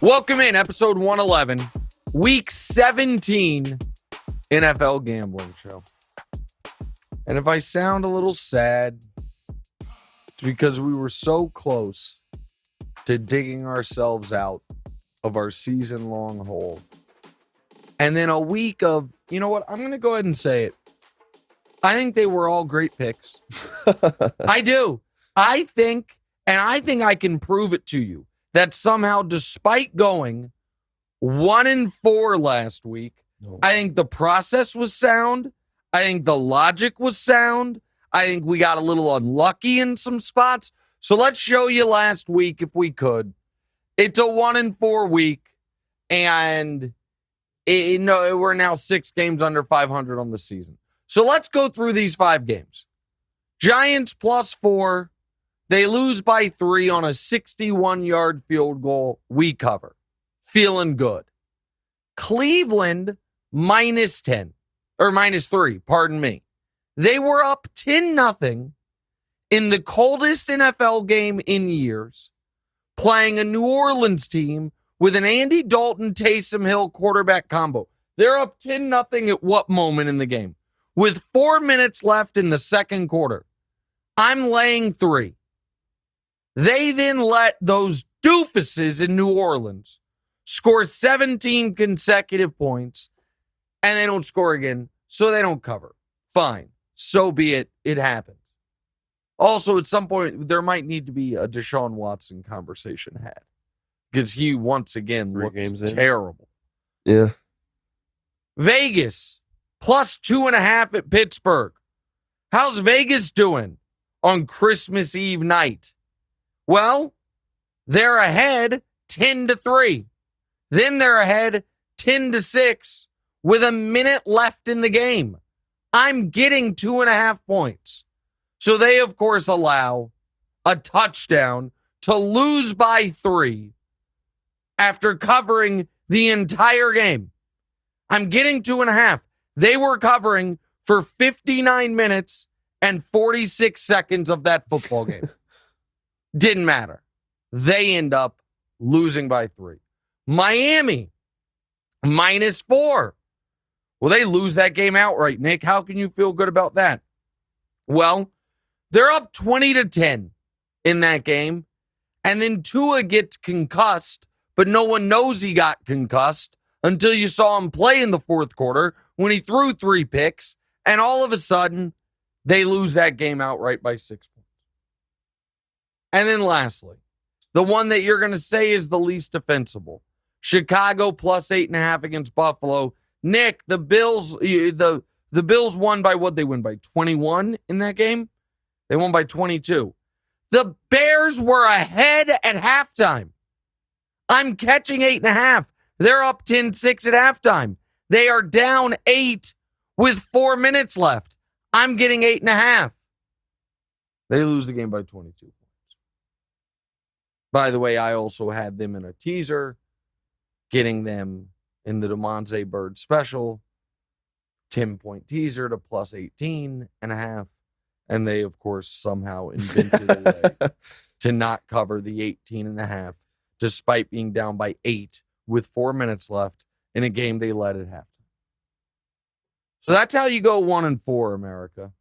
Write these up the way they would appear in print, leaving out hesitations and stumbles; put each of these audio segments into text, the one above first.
Welcome in, episode 111, week 17 NFL Gambling Show. And if I sound a little sad, it's because we were so close to digging ourselves out of our season-long hole. And then a week of, you know what, I'm going to go ahead and say it. I think they were all great picks. I do. I think I can prove it to you that somehow, despite going 1-4 last week, I think the process was sound. I think the logic was sound. I think we got a little unlucky in some spots. So let's show you last week if we could. It's a 1-4 week, and we're now 6 games under 500 on the season. So let's go through these 5 games. Giants +4. They lose by 3 on a 61-yard field goal. We cover. Feeling good. Cleveland -10. Or -3, pardon me. They were up 10-0 in the coldest NFL game in years, playing a New Orleans team with an Andy Dalton, Taysom Hill quarterback combo. They're up 10-0 at what moment in the game? With 4 minutes left in the second quarter. I'm laying 3. They then let those doofuses in New Orleans score 17 consecutive points, and they don't score again, so they don't cover. Fine. So be it. It happens. Also, at some point, there might need to be a Deshaun Watson conversation had, because he, once again, looks terrible. Yeah. Vegas, +2.5 at Pittsburgh. How's Vegas doing on Christmas Eve night? Well, they're ahead 10-3. Then they're ahead 10-6 with a minute left in the game. I'm getting 2.5 points. So they, of course, allow a touchdown to lose by 3 after covering the entire game. I'm getting 2.5. They were covering for 59 minutes and 46 seconds of that football game. Didn't matter. They end up losing by 3. Miami, -4. Well, they lose that game outright, Nick. How can you feel good about that? Well, they're up 20-10 in that game. And then Tua gets concussed, but no one knows he got concussed until you saw him play in the fourth quarter when he threw 3 picks. And all of a sudden, they lose that game outright by 6 points. And then lastly, the one that you're going to say is the least defensible. Chicago +8.5 against Buffalo. Nick, the Bills won by what? They win by 21 in that game? They won by 22. The Bears were ahead at halftime. I'm catching 8.5. They're up 10-6 at halftime. They are down 8 with 4 minutes left. I'm getting 8.5. They lose the game by 22 points. By the way, I also had them in a teaser, getting them in the DeMonte Bird special, 10-point teaser to +18.5. And they, of course, somehow invented a way to not cover the 18.5, despite being down by 8 with 4 minutes left in a game they led at halftime. So that's how you go 1-4, America.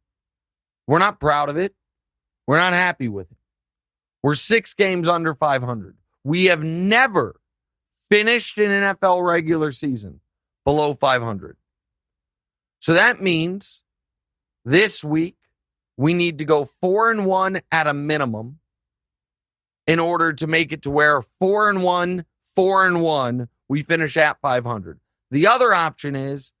We're not proud of it. We're not happy with it. We're 6 games under 500. We have never finished an NFL regular season below 500. So that means this week we need to go 4-1 at a minimum in order to make it to where 4-1, 4-1, we finish at 500. The other option is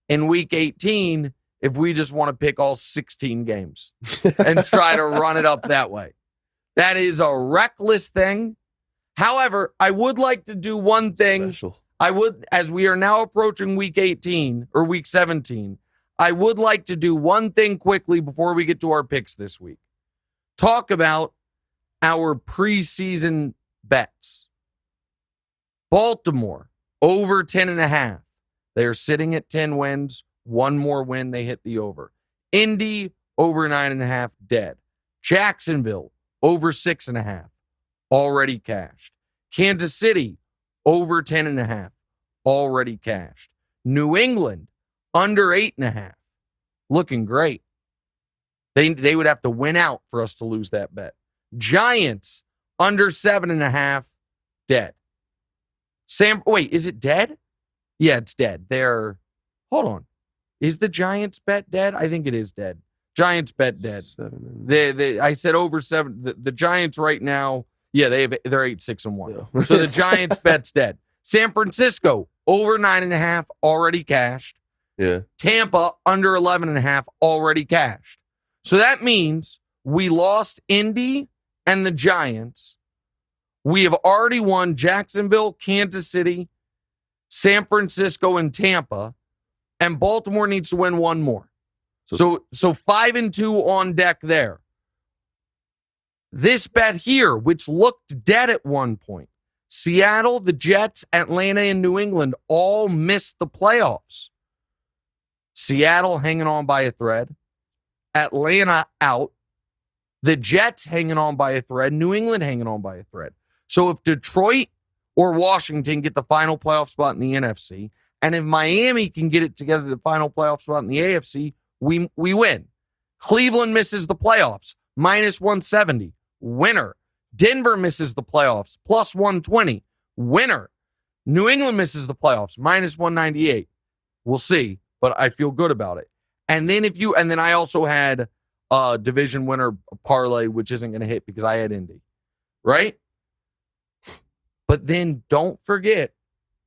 in week 18, if we just want to pick all 16 games and try to run it up that way. That is a reckless thing. However, I would like to do one thing. Special. I would, as we are now approaching week 18 or week 17, I would like to do one thing quickly before we get to our picks this week. Talk about our preseason bets. Baltimore, over 10.5. They're sitting at 10 wins. One more win, they hit the over. Indy, over 9.5, dead. Jacksonville, over 6.5, already cashed. Kansas City, over 10.5, already cashed. New England, under 8.5, looking great. They would have to win out for us to lose that bet. Giants, under 7.5, dead. Wait, is it dead? Yeah, it's dead. Hold on. Is the Giants bet dead? I think it is dead. Giants bet dead. I said over 7. The Giants right now, yeah, they're 8-6-1. Yeah. So the Giants bet's dead. San Francisco, over 9.5, already cashed. Yeah. Tampa, under 11.5, already cashed. So that means we lost Indy and the Giants. We have already won Jacksonville, Kansas City, San Francisco, and Tampa. And Baltimore needs to win one more. So 5-2 on deck there. This bet here, which looked dead at one point, Seattle, the Jets, Atlanta, and New England all missed the playoffs. Seattle hanging on by a thread. Atlanta out. The Jets hanging on by a thread. New England hanging on by a thread. So if Detroit or Washington get the final playoff spot in the NFC, and if Miami can get it together, the final playoff spot in the AFC, we win. Cleveland misses the playoffs, -170, winner. Denver misses the playoffs, +120, winner. New England misses the playoffs, -198. We'll see, but I feel good about it. And then I also had a division winner parlay, which isn't going to hit because I had Indy, right? But then don't forget,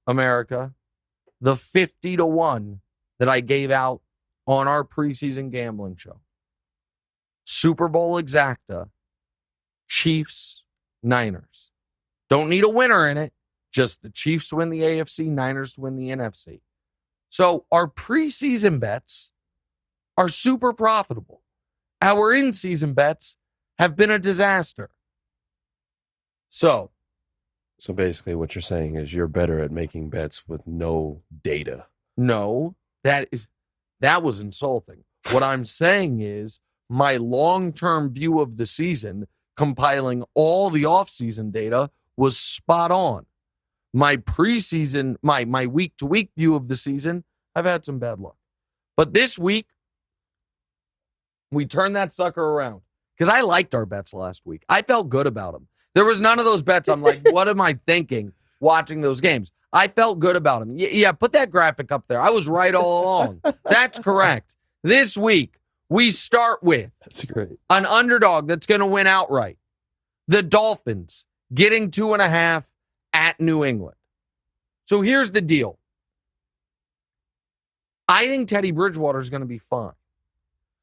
America, the 50-1 that I gave out on our preseason gambling show. Super Bowl exacta, Chiefs, Niners. Don't need a winner in it. Just the Chiefs to win the AFC, Niners to win the NFC. So our preseason bets are super profitable. Our in-season bets have been a disaster. So basically what you're saying is you're better at making bets with no data. No, that was insulting. What I'm saying is my long-term view of the season, compiling all the off-season data, was spot on. My preseason, my week-to-week view of the season, I've had some bad luck. But this week, we turned that sucker around because I liked our bets last week. I felt good about them. There was none of those bets. I'm like, what am I thinking watching those games? I felt good about them. Yeah, put that graphic up there. I was right all along. That's correct. This week, we start with an underdog that's going to win outright. The Dolphins getting 2.5 at New England. So here's the deal. I think Teddy Bridgewater is going to be fine.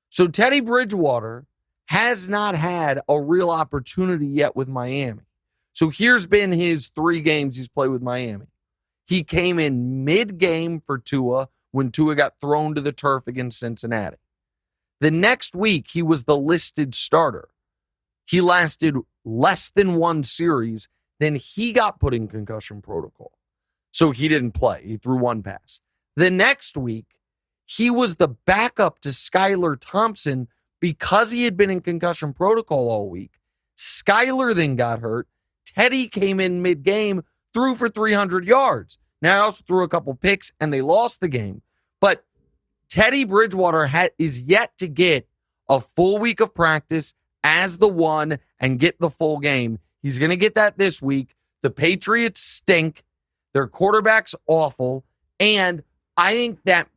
So Teddy Bridgewater has not had a real opportunity yet with Miami. So here's been his 3 games he's played with Miami. He came in mid-game for Tua when Tua got thrown to the turf against Cincinnati. The next week, he was the listed starter. He lasted less than 1 series. Then he got put in concussion protocol. So he didn't play. He threw 1 pass. The next week, he was the backup to Skylar Thompson because he had been in concussion protocol all week. Skylar then got hurt. Teddy came in mid-game, threw for 300 yards. Now, I also threw a couple picks, and they lost the game. But Teddy Bridgewater is yet to get a full week of practice as the one and get the full game. He's going to get that this week. The Patriots stink. Their quarterback's awful. And I think that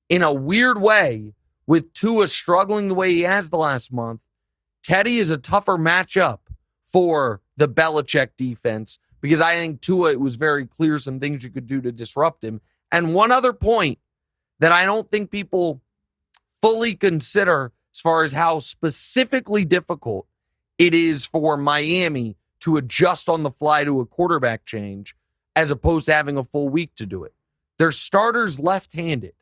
in a weird way, with Tua struggling the way he has the last month, Teddy is a tougher matchup for the Belichick defense because I think Tua, it was very clear some things you could do to disrupt him. And one other point that I don't think people fully consider as far as how specifically difficult it is for Miami to adjust on the fly to a quarterback change as opposed to having a full week to do it. Their starter's left-handed.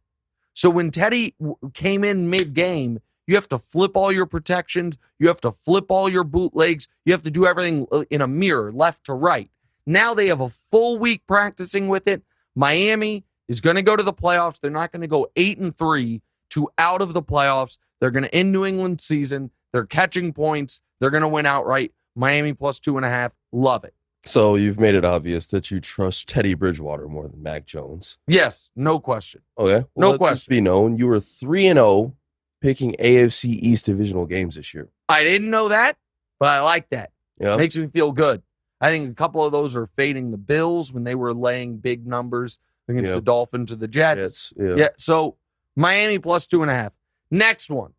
So when Teddy came in mid-game, you have to flip all your protections. You have to flip all your bootlegs. You have to do everything in a mirror, left to right. Now they have a full week practicing with it. Miami is going to go to the playoffs. They're not going to go 8-3 to out of the playoffs. They're going to end New England season. They're catching points. They're going to win outright. Miami +2.5. Love it. So you've made it obvious that you trust Teddy Bridgewater more than Mac Jones. Yes, no question. Okay. No Let this question. be known. You were 3-0 picking AFC East divisional games this year. I didn't know that, but I like that. Yeah. Makes me feel good. I think a couple of those are fading the Bills when they were laying big numbers against the Dolphins or the Jets. Yeah. So Miami plus 2.5. Next one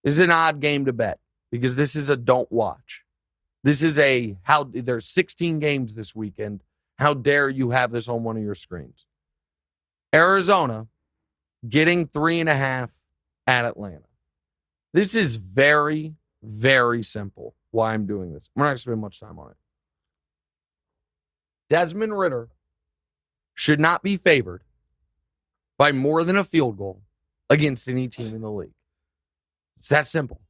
is an odd game to bet because this is a don't watch. This is there's 16 games this weekend. How dare you have this on one of your screens? Arizona getting 3.5 at Atlanta. This is very, very simple why I'm doing this. I'm not going to spend much time on it. Desmond Ridder should not be favored by more than a field goal against any team in the league. It's that simple.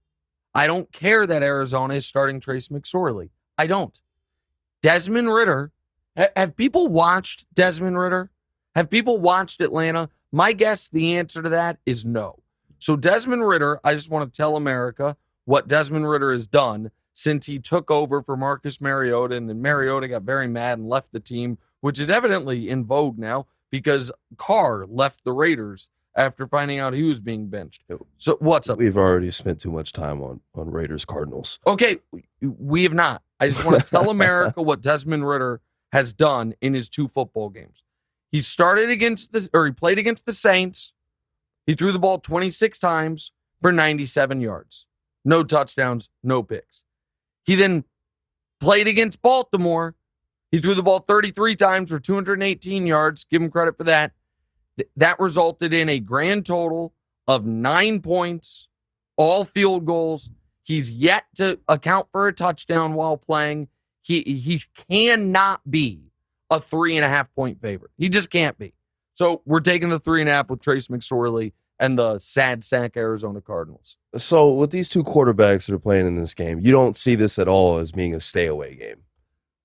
I don't care that Arizona is starting Trace McSorley. I don't. Desmond Ridder, have people watched Desmond Ridder? Have people watched Atlanta? My guess, the answer to that is no. So Desmond Ridder, I just want to tell America what Desmond Ridder has done since he took over for Marcus Mariota, and then Mariota got very mad and left the team, which is evidently in vogue now because Carr left the Raiders after finding out he was being benched. So what's up? We've already spent too much time on Raiders Cardinals. Okay, we have not. I just want to tell America what Desmond Ridder has done in his 2 football games. He played against the Saints. He threw the ball 26 times for 97 yards. No touchdowns, no picks. He then played against Baltimore. He threw the ball 33 times for 218 yards. Give him credit for that. That resulted in a grand total of 9 points, all field goals. He's yet to account for a touchdown while playing. He cannot be a 3.5 point favorite. He just can't be. So we're taking the 3.5 with Trace McSorley and the sad sack Arizona Cardinals. So with these 2 quarterbacks that are playing in this game, you don't see this at all as being a stay away game.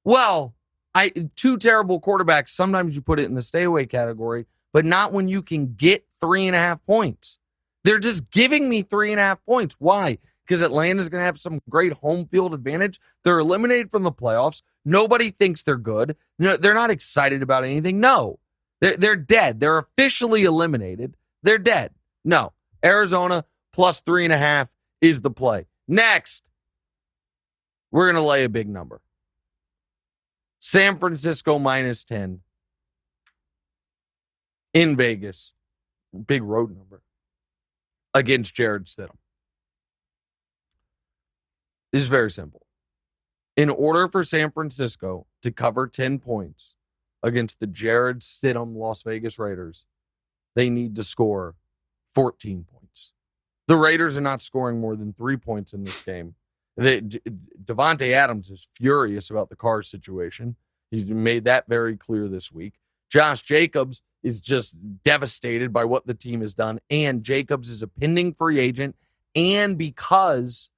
Well, 2 terrible quarterbacks, sometimes you put it in the stay away category, but not when you can get 3.5 points. They're just giving me 3.5 points. Why? Because Atlanta's going to have some great home field advantage. They're eliminated from the playoffs. Nobody thinks they're good. No, they're not excited about anything. No, they're dead. They're officially eliminated. They're dead. No, Arizona plus 3.5 is the play. Next, we're going to lay a big number. San Francisco minus 10 in Vegas. Big road number against Jared Stidham. This is very simple. In order for San Francisco to cover 10 points against the Jared Stidham Las Vegas Raiders, they need to score 14 points. The Raiders are not scoring more than 3 points in this game. Devontae Adams is furious about the Carr situation. He's made that very clear this week. Josh Jacobs is just devastated by what the team has done. And Jacobs is a pending free agent. And because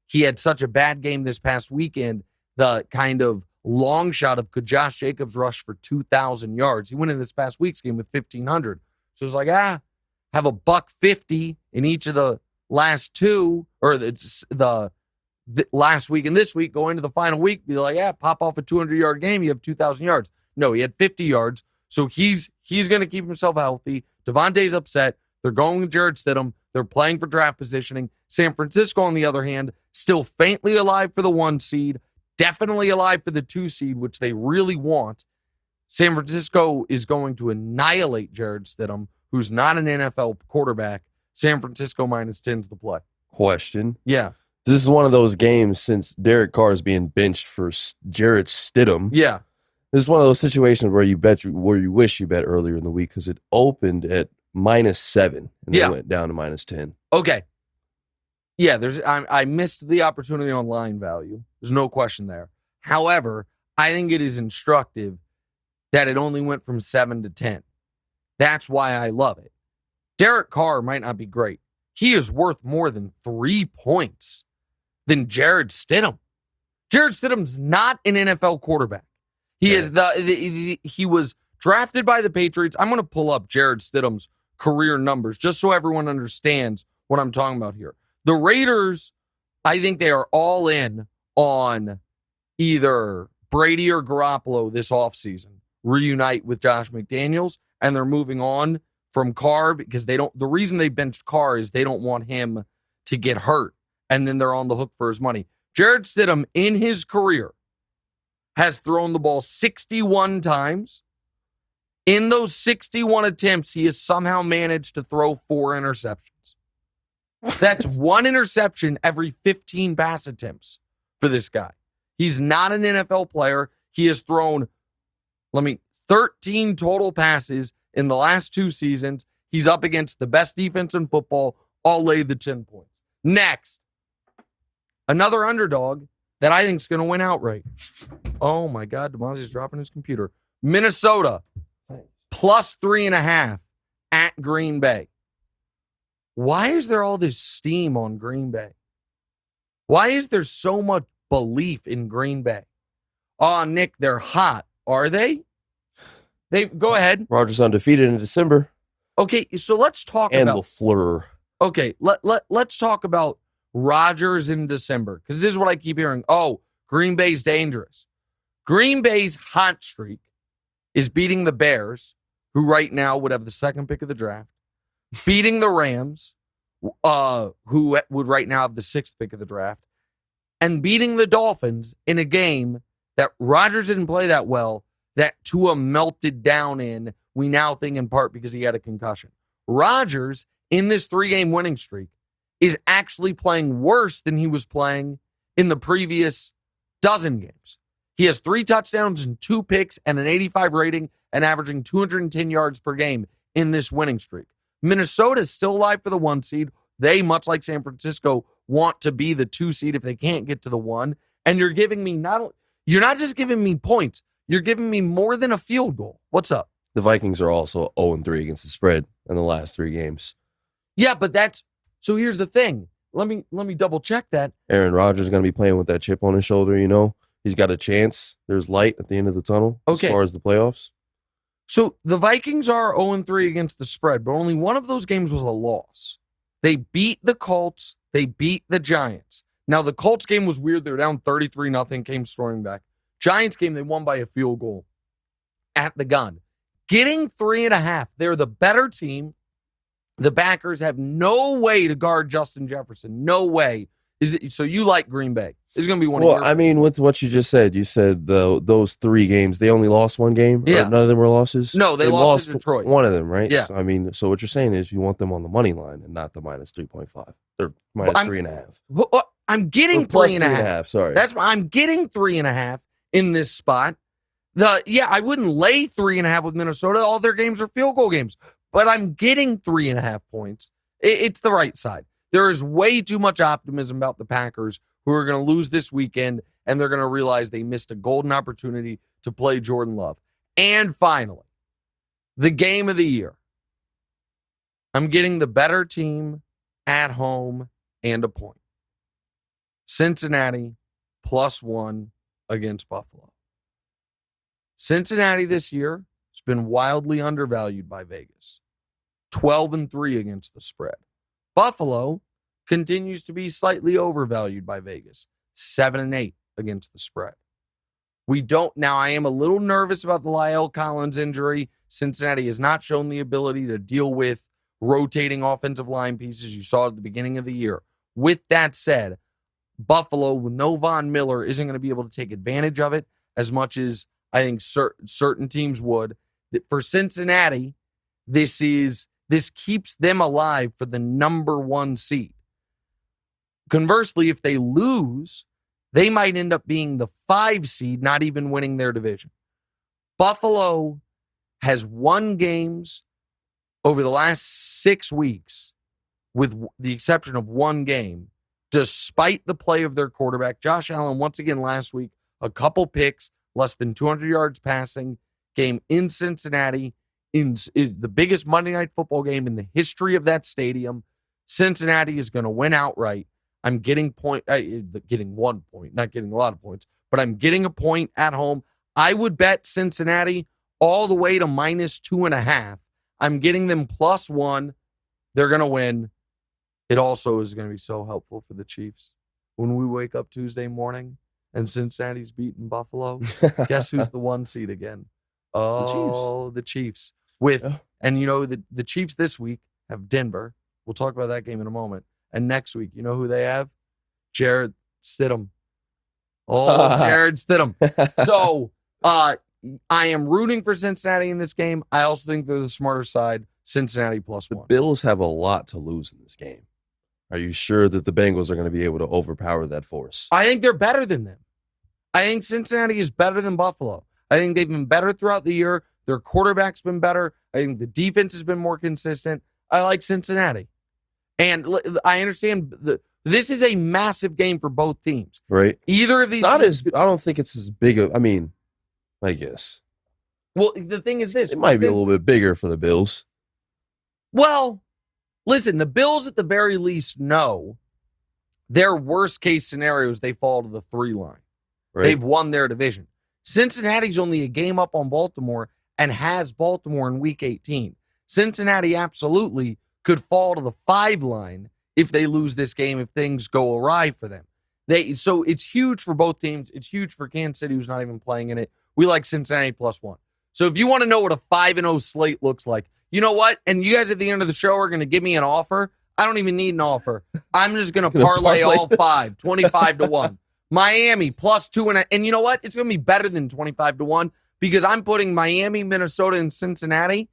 he had such a bad game this past weekend, the kind of long shot of could Josh Jacobs rush for 2,000 yards? He went in this past week's game with 1,500. So it's like, have a $150 in each of the last 2, or the last week and this week, go into the final week, be like, pop off a 200-yard game, you have 2,000 yards. No, he had 50 yards. So he's going to keep himself healthy. Devontae's upset. They're going with Jared Stidham. They're playing for draft positioning. San Francisco, on the other hand, still faintly alive for the 1 seed, definitely alive for the 2 seed, which they really want. San Francisco is going to annihilate Jared Stidham, who's not an NFL quarterback. San Francisco minus 10 is the play. Question. Yeah. This is one of those games since Derek Carr is being benched for Jared Stidham. Yeah. This is one of those situations where you wish you bet earlier in the week because it opened at -7 and then went down to -10. Okay. Yeah, I missed the opportunity on line value. There's no question there. However, I think it is instructive that it only went from 7 to 10. That's why I love it. Derek Carr might not be great. He is worth more than 3 points than Jared Stidham. Jared Stidham's not an NFL quarterback. He was drafted by the Patriots. I'm going to pull up Jared Stidham's career numbers just so everyone understands what I'm talking about here. The Raiders, I think they are all in on either Brady or Garoppolo this offseason reunite with Josh McDaniels, and they're moving on from Carr because the reason they benched Carr is they don't want him to get hurt, and then they're on the hook for his money. Jarrett Stidham, in his career, has thrown the ball 61 times. In those 61 attempts, he has somehow managed to throw 4 interceptions. That's 1 interception every 15 pass attempts for this guy. He's not an NFL player. He has thrown, 13 total passes in the last 2 seasons. He's up against the best defense in football. I'll lay the 10 points. Next, another underdog that I think is going to win outright. Oh, my God. DeMont's dropping his computer. Minnesota, plus 3.5 at Green Bay. Why is there all this steam on Green Bay? Why is there so much belief in Green Bay? Oh, Nick, they're hot. Are they? Go ahead. Rodgers undefeated in December. Okay, so let's talk and about LaFleur. Okay, let's talk about Rodgers in December, because this is what I keep hearing. Oh, Green Bay's dangerous. Green Bay's hot streak is beating the Bears, who right now would have the 2nd pick of the draft, beating the Rams, who would right now have the 6th pick of the draft, and beating the Dolphins in a game that Rodgers didn't play that well, that Tua melted down in, we now think in part because he had a concussion. Rodgers, in this 3-game winning streak, is actually playing worse than he was playing in the previous dozen games. He has 3 touchdowns and 2 picks and an 85 rating and averaging 210 yards per game in this winning streak. Minnesota is still alive for the 1 seed. They, much like San Francisco, want to be the 2 seed if they can't get to the 1. And you're giving me you're not just giving me points. You're giving me more than a field goal. What's up? The Vikings are also 0-3 against the spread in the last 3 games. Yeah, but so here's the thing. Let me double check that. Aaron Rodgers is going to be playing with that chip on his shoulder, He's got a chance. There's light at the end of the tunnel as far as the playoffs. So the Vikings are 0-3 against the spread, but only one of those games was a loss. They beat the Colts. They beat the Giants. Now, the Colts game was weird. They were down 33-0, came storming back. Giants game, they won by a field goal at the gun. Getting 3.5, they're the better team. The Packers have no way to guard Justin Jefferson. No way. So you like Green Bay? This is going to be one of your games. With what you just said, you said those 3 games, they only lost 1 game? Yeah. Or none of them were losses? No, they lost to Detroit. One of them, right? Yeah. So what you're saying is you want them on the money line and not the minus 3.5. They're minus 3.5. I'm getting 3.5. Sorry. I'm getting 3.5 in this spot. I wouldn't lay 3.5 with Minnesota. All their games are field goal games. But I'm getting 3.5 points. It's the right side. There is way too much optimism about the Packers, who are going to lose this weekend, and they're going to realize they missed a golden opportunity to play Jordan Love. And finally, the game of the year. I'm getting the better team at home and a point. Cincinnati +1 against Buffalo. Cincinnati this year has been wildly undervalued by Vegas. 12-3 against the spread. Buffalo continues to be slightly overvalued by Vegas. 7-8 against the spread. Now, I am a little nervous about the La'el Collins injury. Cincinnati has not shown the ability to deal with rotating offensive line pieces you saw at the beginning of the year. With that said, Buffalo, with no Von Miller, isn't going to be able to take advantage of it as much as I think certain teams would. For Cincinnati, this keeps them alive for the number 1 seed. Conversely, if they lose, they might end up being the 5 seed, not even winning their division. Buffalo has won games over the last 6 weeks, with the exception of 1 game, despite the play of their quarterback. Josh Allen, once again last week, a couple picks, less than 200 yards passing, game in Cincinnati, in the biggest Monday Night Football game in the history of that stadium. Cincinnati is going to win outright. I'm getting 1 point, not getting a lot of points, but I'm getting a point at home. I would bet Cincinnati all the way to -2.5. I'm getting them +1. They're going to win. It also is going to be so helpful for the Chiefs when we wake up Tuesday morning and Cincinnati's beating Buffalo, guess who's the 1 seed again? Oh, the Chiefs. And you know, the Chiefs this week have Denver. We'll talk about that game in a moment. And next week, you know who they have? Jared Stidham. Oh, Jared Stidham. So I am rooting for Cincinnati in this game. I also think they're the smarter side. Cincinnati +1. The Bills have a lot to lose in this game. Are you sure that the Bengals are going to be able to overpower that force? I think they're better than them. I think Cincinnati is better than Buffalo. I think they've been better throughout the year. Their quarterback's been better. I think the defense has been more consistent. I like Cincinnati. And I understand this is a massive game for both teams. Right. Either of these I don't think it's as big of, I guess. Well, the thing is this. It might be a little bit bigger for the Bills. Well, listen, the Bills at the very least know their worst case scenarios, they fall to the 3 line. Right. They've won their division. Cincinnati's only a game up on Baltimore and has Baltimore in week 18. Cincinnati absolutely could fall to the 5 line if they lose this game, if things go awry for them. So it's huge for both teams. It's huge for Kansas City, who's not even playing in it. We like Cincinnati +1. So if you want to know what a 5-0 slate looks like, you know what? And you guys at the end of the show are going to give me an offer. I don't even need an offer. I'm just going to parlay all 5, 25-1. Miami +2.5. And you know what? It's going to be better than 25-1 because I'm putting Miami, Minnesota, and Cincinnati.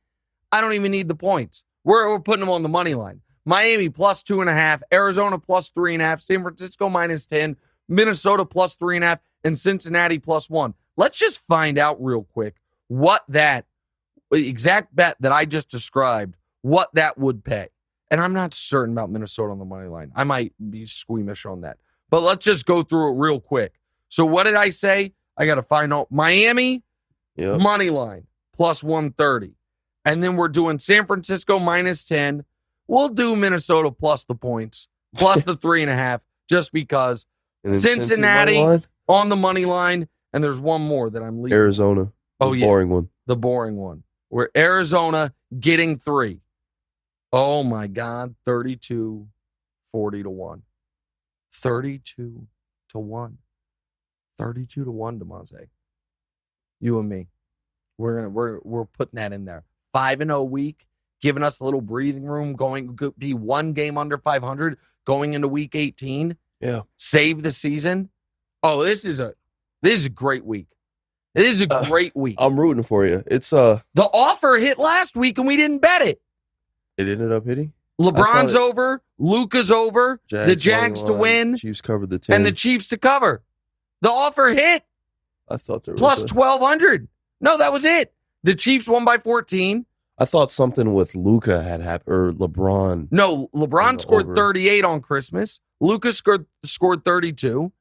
I don't even need the points. We're putting them on the money line. Miami +2.5, Arizona +3.5, San Francisco -10, Minnesota +3.5, and Cincinnati +1. Let's just find out real quick what that exact bet that I just described, what that would pay. And I'm not certain about Minnesota on the money line. I might be squeamish on that. But let's just go through it real quick. So what did I say? I got to find out. Miami, money line, +130. And then we're doing San Francisco -10. We'll do Minnesota plus the points, plus the 3.5, just because. Cincinnati on the money line. And there's one more that I'm leaving. Arizona. Boring one. The boring one. Where Arizona getting 3. Oh my God. 32-40-1. 32-1. 32-1, DeMonte. You and me. We're putting that in there. 5-0 week, giving us a little breathing room, going to be 1 game under 500 going into week 18. Yeah. Save the season. Oh, this is a great week. This is a great week. I'm rooting for you. It's the offer hit last week and we didn't bet it. It ended up hitting. LeBron's over, Luka's over, the Jags to win, Chiefs covered the 10, and the Chiefs to cover. The offer hit. I thought there was plus 1,200. No, that was it. The Chiefs won by 14. I thought something with Luka had happened, or LeBron. No, LeBron scored 38 on Christmas. Luka scored 32.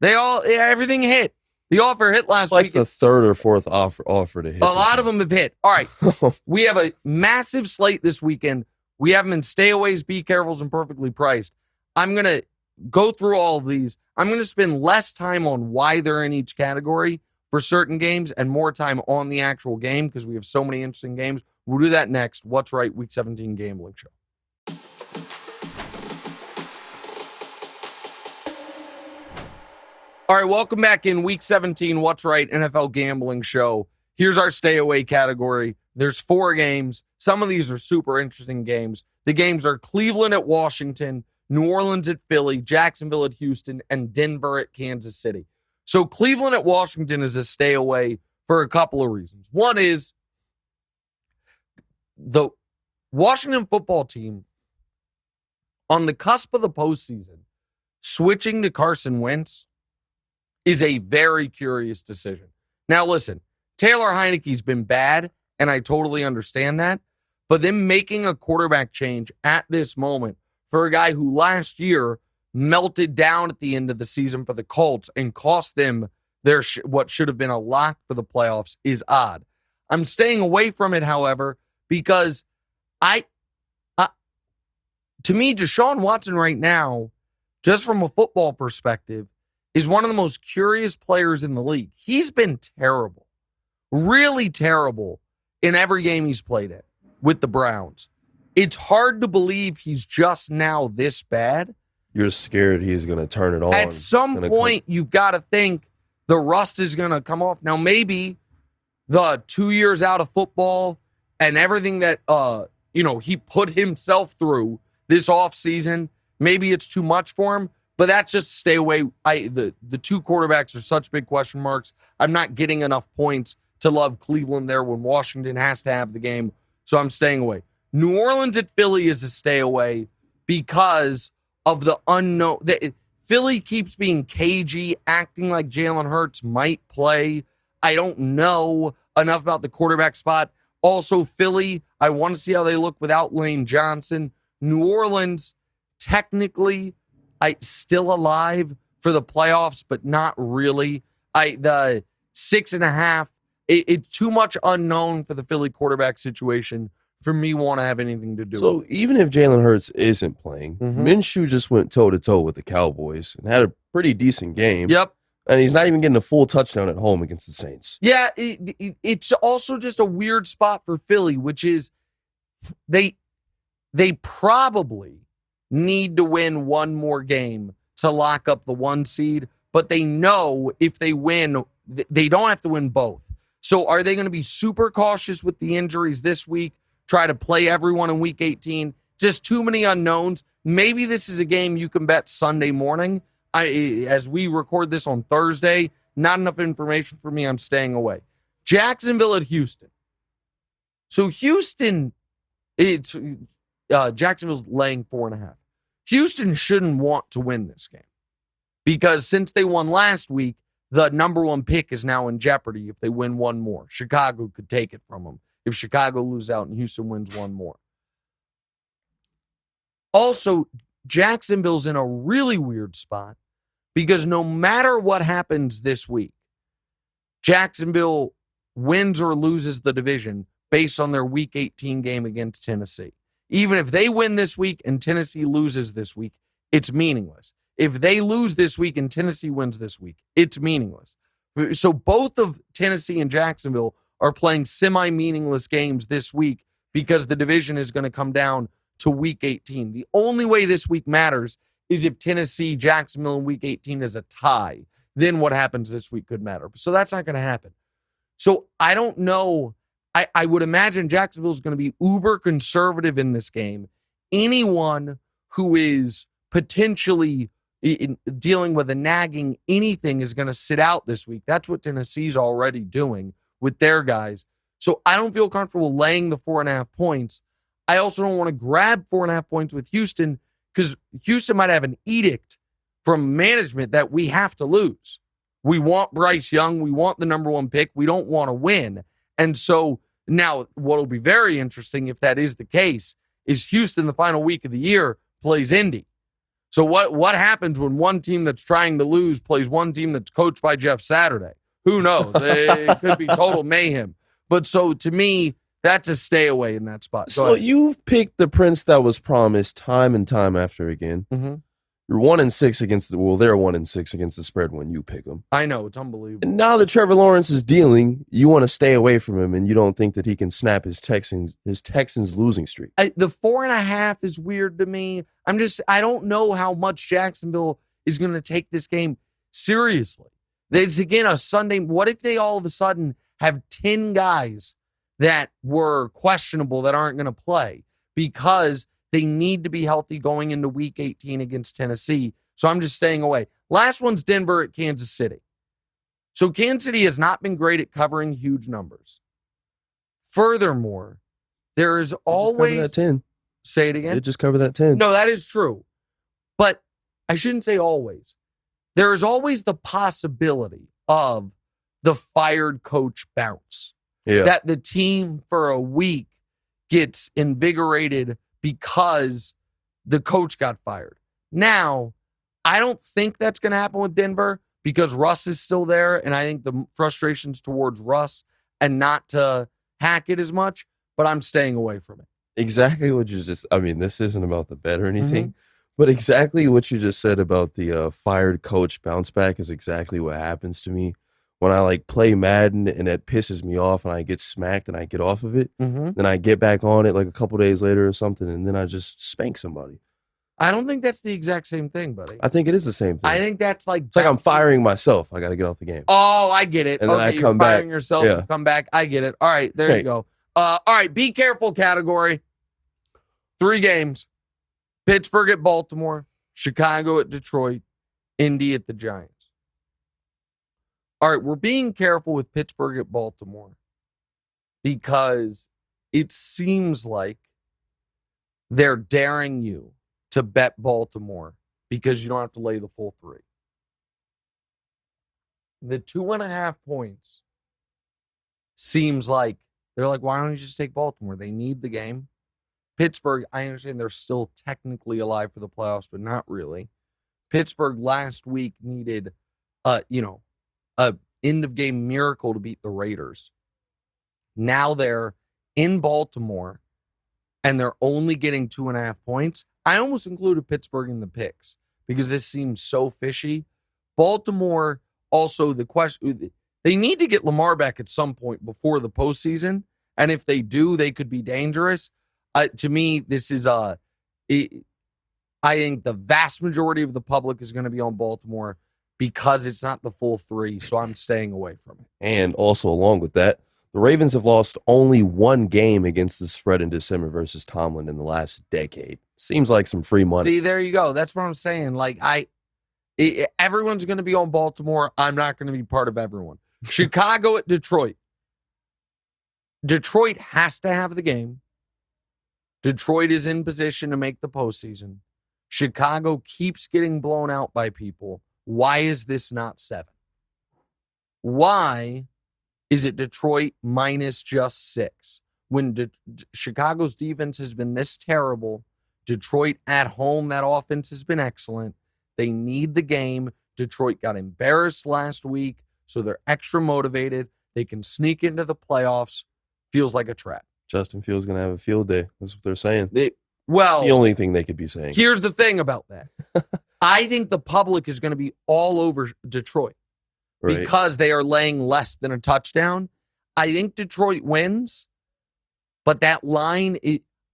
Everything hit. The offer hit last week. Like the 3rd or 4th offer to hit. A lot of them have hit. All right. We have a massive slate this weekend. We have them in stayaways, be carefuls, and perfectly priced. I'm going to go through all of these. I'm going to spend less time on why they're in each category for certain games and more time on the actual game because we have so many interesting games. We'll do that next. What's Right, Week 17 Gambling Show. All right, welcome back in Week 17, What's Right, NFL Gambling Show. Here's our stay away category. There's 4 games. Some of these are super interesting games. The games are Cleveland at Washington, New Orleans at Philly, Jacksonville at Houston, and Denver at Kansas City. So Cleveland at Washington is a stay away for a couple of reasons. One is the Washington football team on the cusp of the postseason, switching to Carson Wentz is a very curious decision. Now, listen, Taylor Heineke's been bad, and I totally understand that. But them making a quarterback change at this moment for a guy who last year melted down at the end of the season for the Colts and cost them their what should have been a lock for the playoffs is odd. I'm staying away from it, however, because to me, Deshaun Watson right now, just from a football perspective, is one of the most curious players in the league. He's been terrible, really terrible in every game he's played in with the Browns. It's hard to believe he's just now this bad. you're scared he's going to turn it on. At some point, you've got to think the rust is going to come off. Now, maybe the 2 years out of football and everything that he put himself through this offseason, maybe it's too much for him, but that's just stay away. The two quarterbacks are such big question marks. I'm not getting enough points to love Cleveland there when Washington has to have the game, so I'm staying away. New Orleans at Philly is a stay away because of the unknown. Philly keeps being cagey, acting like Jalen Hurts might play. I don't know enough about the quarterback spot. Also, Philly, I want to see how they look without Lane Johnson. New Orleans, technically, still alive for the playoffs, but not really. The 6.5, it's too much unknown for the Philly quarterback situation for me want to have anything to do with it. So even if Jalen Hurts isn't playing, Minshew just went toe-to-toe with the Cowboys and had a pretty decent game. Yep. And he's not even getting a full touchdown at home against the Saints. Yeah, it's also just a weird spot for Philly, which is they probably need to win one more game to lock up the 1 seed, but they know if they win, they don't have to win both. So are they going to be super cautious with the injuries this week, try to play everyone in Week 18? Just too many unknowns. Maybe this is a game you can bet Sunday morning. As we record this on Thursday, not enough information for me. I'm staying away. Jacksonville at Houston. So Houston, Jacksonville's laying 4.5. Houston shouldn't want to win this game because since they won last week, the number 1 pick is now in jeopardy if they win one more. Chicago could take it from them if Chicago loses out and Houston wins one more. Also, Jacksonville's in a really weird spot because no matter what happens this week, Jacksonville wins or loses the division based on their Week 18 game against Tennessee. Even if they win this week and Tennessee loses this week, it's meaningless. If they lose this week and Tennessee wins this week, it's meaningless. So both of Tennessee and Jacksonville are playing semi-meaningless games this week because the division is going to come down to Week 18. The only way this week matters is if Tennessee, Jacksonville in Week 18 is a tie. Then what happens this week could matter. So that's not going to happen. So I don't know. I would imagine Jacksonville is going to be uber conservative in this game. Anyone who is potentially dealing with a nagging anything is going to sit out this week. That's what Tennessee's already doing with their guys. So I don't feel comfortable laying the 4.5 points. I also don't want to grab 4.5 points with Houston because Houston might have an edict from management that we have to lose. We want Bryce Young. We want the number 1 pick. We don't want to win. And so now what will be very interesting if that is the case is Houston, the final week of the year, plays Indy. So what happens when one team that's trying to lose plays one team that's coached by Jeff Saturday? Who knows? It could be total mayhem. But so to me, that's a stay away in that spot. So you've picked the prince that was promised time and time after again. Mm-hmm. You're 1-6 against they're 1-6 against the spread when you pick them. I know, it's unbelievable. And now that Trevor Lawrence is dealing, you want to stay away from him, and you don't think that he can snap his Texans losing streak. The 4.5 is weird to me. I don't know how much Jacksonville is going to take this game seriously. It's again a Sunday. What if they all of a sudden have 10 guys that were questionable that aren't going to play because they need to be healthy going into Week 18 against Tennessee? So I'm just staying away. Last one's Denver at Kansas City. So Kansas City has not been great at covering huge numbers. Furthermore, there is always... that 10. Say it again? They just cover that 10. No, that is true. But I shouldn't say always. There is always the possibility of the fired coach bounce. Yeah. That the team for a week gets invigorated because the coach got fired. Now, I don't think that's going to happen with Denver because Russ is still there, and I think the frustration's towards Russ and not to Hackett as much, but I'm staying away from it. Exactly what you just... I mean, this isn't about the bet or anything, but exactly what you just said about the fired coach bounce back is exactly what happens to me when I play Madden and it pisses me off and I get smacked and I get off of it. Then I get back on it a couple days later or something, and then I just spank somebody. I don't think that's the exact same thing, buddy. I think it is the same thing. I think that's like... It's like I'm firing myself. I got to get off the game. Oh, I get it. And then I you're come firing back. yourself Yeah. and come back. I get it. All right, there you go. All right, be careful category. 3 games. Pittsburgh at Baltimore, Chicago at Detroit, Indy at the Giants. All right, we're being careful with Pittsburgh at Baltimore because it seems like they're daring you to bet Baltimore because you don't have to lay the full 3. The 2.5 points seems like they're like, why don't you just take Baltimore? They need the game. Pittsburgh, I understand they're still technically alive for the playoffs, but not really. Pittsburgh last week needed a end of game miracle to beat the Raiders. Now they're in Baltimore and they're only getting 2.5 points. I almost included Pittsburgh in the picks because this seems so fishy. Baltimore, also the question, they need to get Lamar back at some point before the postseason. And if they do, they could be dangerous. To me, this is I think the vast majority of the public is going to be on Baltimore because it's not the full 3. So I'm staying away from it. And also along with that, the Ravens have lost only 1 game against the spread in December versus Tomlin in the last decade. Seems like some free money. See, there you go. That's what I'm saying. Like everyone's going to be on Baltimore. I'm not going to be part of everyone. Chicago at Detroit. Detroit has to have the game. Detroit is in position to make the postseason. Chicago keeps getting blown out by people. Why is this not 7? Why is it Detroit minus just 6? When Chicago's defense has been this terrible, Detroit at home, that offense has been excellent. They need the game. Detroit got embarrassed last week, so they're extra motivated. They can sneak into the playoffs. Feels like a trap. Justin Fields going to have a field day. That's what they're saying. That's the only thing they could be saying. Here's the thing about that. I think the public is going to be all over Detroit because they are laying less than a touchdown. I think Detroit wins, but that line,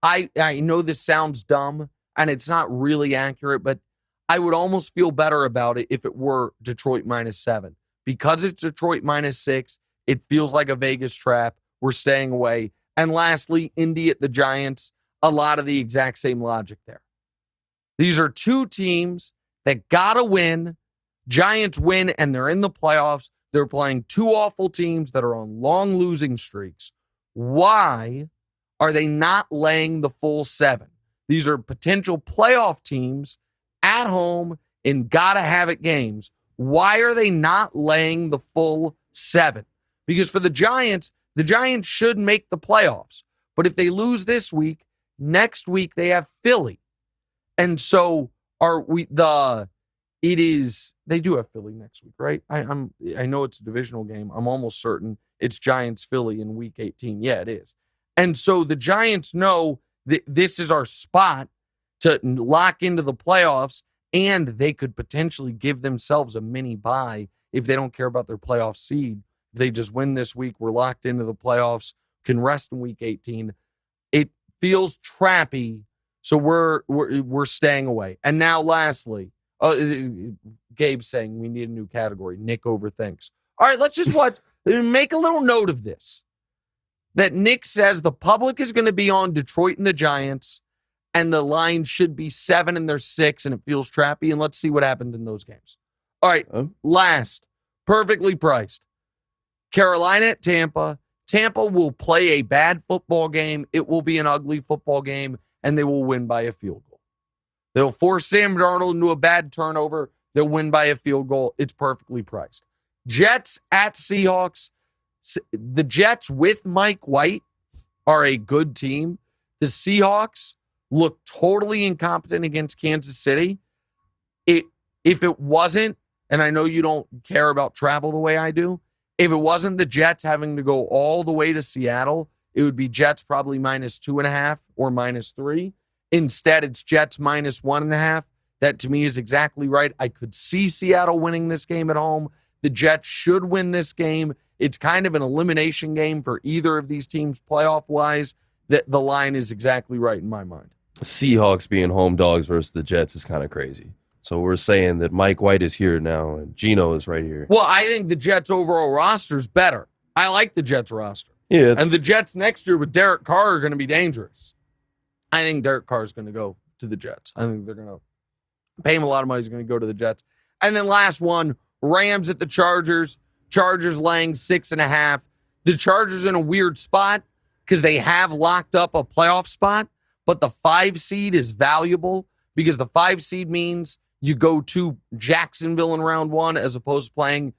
I know this sounds dumb and it's not really accurate, but I would almost feel better about it if it were Detroit minus 7. Because it's Detroit minus 6, it feels like a Vegas trap. We're staying away. And lastly, Indy at the Giants, a lot of the exact same logic there. These are 2 teams that got to win. Giants win, and they're in the playoffs. They're playing 2 awful teams that are on long losing streaks. Why are they not laying the full 7? These are potential playoff teams at home in gotta-have-it games. Why are they not laying the full 7? Because for the Giants should make the playoffs. But if they lose this week, next week they have Philly. And so they do have Philly next week, right? I know it's a divisional game. I'm almost certain it's Giants-Philly in week 18. Yeah, it is. And so the Giants know that this is our spot to lock into the playoffs, and they could potentially give themselves a mini bye if they don't care about their playoff seed. If they just win this week, we're locked into the playoffs, can rest in week 18. It feels trappy, so we're staying away. And now lastly, Gabe's saying we need a new category. Nick overthinks. All right, let's just make a little note of this. That Nick says the public is going to be on Detroit and the Giants, and the line should be 7 and they're 6, and it feels trappy. And let's see what happened in those games. All right, last, perfectly priced. Carolina at Tampa. Tampa will play a bad football game. It will be an ugly football game, and they will win by a field goal. They'll force Sam Darnold into a bad turnover. They'll win by a field goal. It's perfectly priced. Jets at Seahawks. The Jets with Mike White are a good team. The Seahawks look totally incompetent against Kansas City. If it wasn't, and I know you don't care about travel the way I do, if it wasn't the Jets having to go all the way to Seattle, it would be Jets probably minus 2.5 or minus 3. Instead, it's Jets minus 1.5. That to me is exactly right. I could see Seattle winning this game at home. The Jets should win this game. It's kind of an elimination game for either of these teams playoff-wise. The line is exactly right in my mind. Seahawks being home dogs versus the Jets is kind of crazy. So we're saying that Mike White is here now and Geno is right here. Well, I think the Jets' overall roster is better. I like the Jets' roster. Yeah. And the Jets next year with Derek Carr are going to be dangerous. I think Derek Carr is going to go to the Jets. I think they're going to pay him a lot of money. He's going to go to the Jets. And then last one, Rams at the Chargers. Chargers laying 6.5. The Chargers in a weird spot because they have locked up a playoff spot, but the 5 seed is valuable because the 5 seed means you go to Jacksonville in round 1 as opposed to playing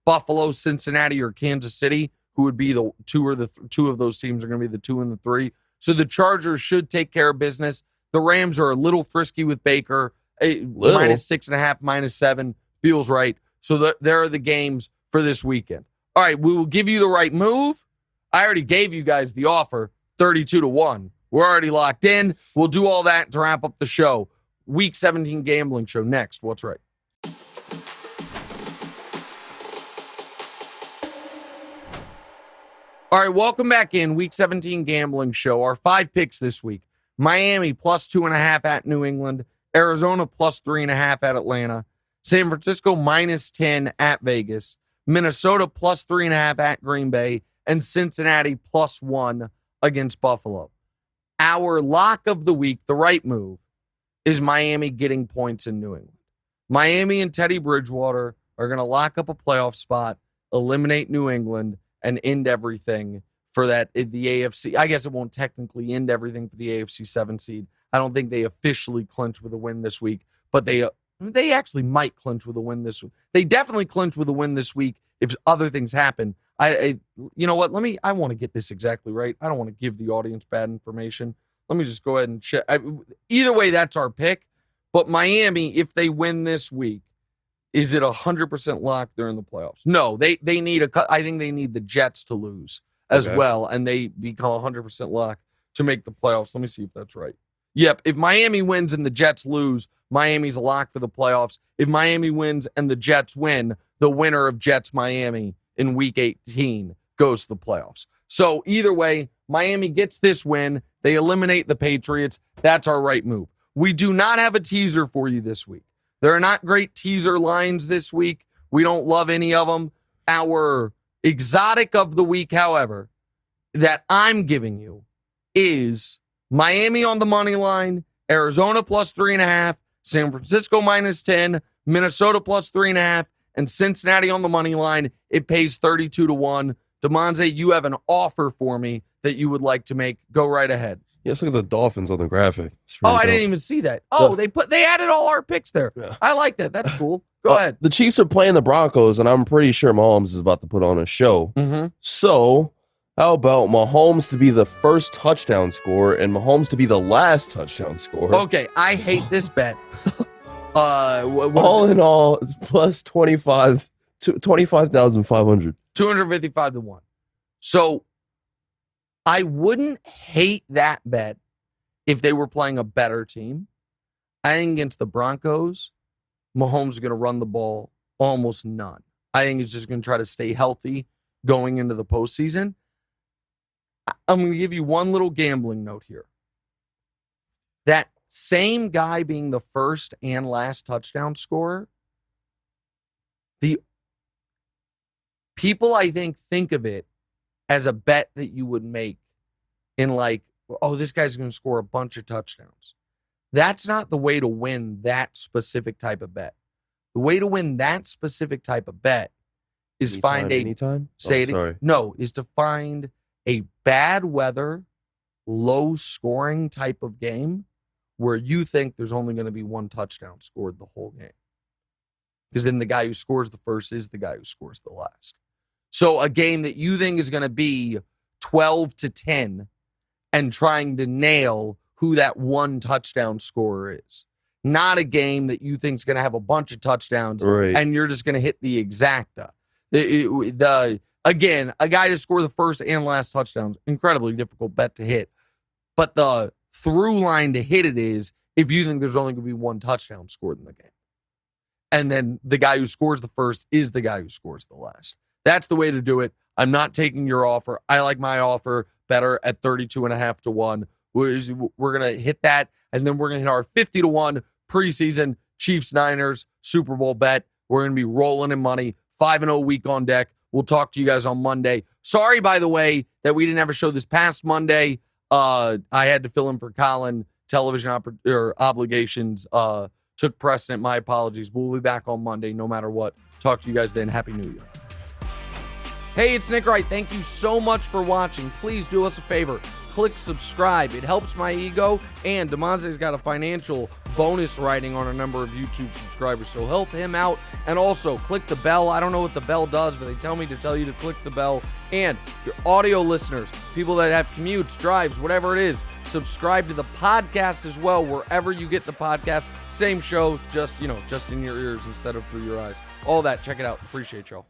Buffalo, Cincinnati, or Kansas City, who would be the two of those teams are going to be the 2 and the 3. So the Chargers should take care of business. The Rams are a little frisky with Baker. Minus 6.5, minus 7 feels right. So there are the games for this weekend. All right, we will give you the right move. I already gave you guys the offer, 32-1. We're already locked in. We'll do all that to wrap up the show. Week 17 gambling show next. What's right? All right, welcome back in. Week 17 gambling show. Our 5 picks this week. Miami plus 2.5 at New England. Arizona plus 3.5 at Atlanta. San Francisco minus 10 at Vegas. Minnesota plus 3.5 at Green Bay. And Cincinnati plus 1 against Buffalo. Our lock of the week, the right move, is Miami getting points in New England. Miami and Teddy Bridgewater are going to lock up a playoff spot, eliminate New England, and end everything for the AFC. I guess it won't technically end everything for the AFC 7 seed. I don't think they officially clinch with a win this week, but they actually might clinch with a win this week. They definitely clinch with a win this week if other things happen. You know what? I want to get this exactly right. I don't want to give the audience bad information. Let me just go ahead and check. Either way, that's our pick. But Miami, if they win this week, is it 100% locked they're in the playoffs? No, they need I think they need the Jets to lose as well, and they become 100% locked to make the playoffs. Let me see if that's right. Yep, if Miami wins and the Jets lose, Miami's a lock for the playoffs. If Miami wins and the Jets win, the winner of Jets-Miami in Week 18 goes to the playoffs. So either way, Miami gets this win. They eliminate the Patriots. That's our right move. We do not have a teaser for you this week. There are not great teaser lines this week. We don't love any of them. Our exotic of the week, however, that I'm giving you is Miami on the money line, Arizona plus 3.5, San Francisco minus 10, Minnesota plus 3.5, and Cincinnati on the money line. It pays 32-1. DeMonze, you have an offer for me that you would like to make. Go right ahead. Yes, look at the Dolphins on the graphic. Really I didn't even see that. Oh, they added all our picks there. Yeah. I like that. That's cool. Go ahead. The Chiefs are playing the Broncos, and I'm pretty sure Mahomes is about to put on a show. Mm-hmm. So how about Mahomes to be the first touchdown scorer and Mahomes to be the last touchdown scorer? Okay, I hate this bet. All in all, it's plus 25,500. 255-1. So I wouldn't hate that bet if they were playing a better team. I think against the Broncos, Mahomes is going to run the ball almost none. I think he's just going to try to stay healthy going into the postseason. I'm going to give you one little gambling note here. That same guy being the first and last touchdown scorer, the people I think of it as a bet that you would make in like, oh, this guy's going to score a bunch of touchdowns. That's not the way to win that specific type of bet. The way to win that specific type of bet is is to find a bad weather, low scoring type of game where you think there's only going to be one touchdown scored the whole game. Because then the guy who scores the first is the guy who scores the last. So a game that you think is going to be 12-10 and trying to nail who that one touchdown scorer is. Not a game that you think is going to have a bunch of touchdowns and you're just going to hit the exacta. Again, a guy to score the first and last touchdowns, incredibly difficult bet to hit. But the through line to hit it is if you think there's only going to be one touchdown scored in the game. And then the guy who scores the first is the guy who scores the last. That's the way to do it. I'm not taking your offer. I like my offer better at 32.5-1. We're going to hit that. And then we're going to hit our 50-1 preseason Chiefs-Niners Super Bowl bet. We're going to be rolling in money. 5-0 week on deck. We'll talk to you guys on Monday. Sorry, by the way, that we didn't have a show this past Monday. I had to fill in for Colin. Television obligations took precedent. My apologies. We'll be back on Monday no matter what. Talk to you guys then. Happy New Year. Hey, it's Nick Wright. Thank you so much for watching. Please do us a favor. Click subscribe. It helps my ego. And DeMonte's got a financial bonus writing on a number of YouTube subscribers, so help him out. And also, click the bell. I don't know what the bell does, but they tell me to tell you to click the bell. And your audio listeners, people that have commutes, drives, whatever it is, subscribe to the podcast as well, wherever you get the podcast. Same show, just in your ears instead of through your eyes. All that. Check it out. Appreciate y'all.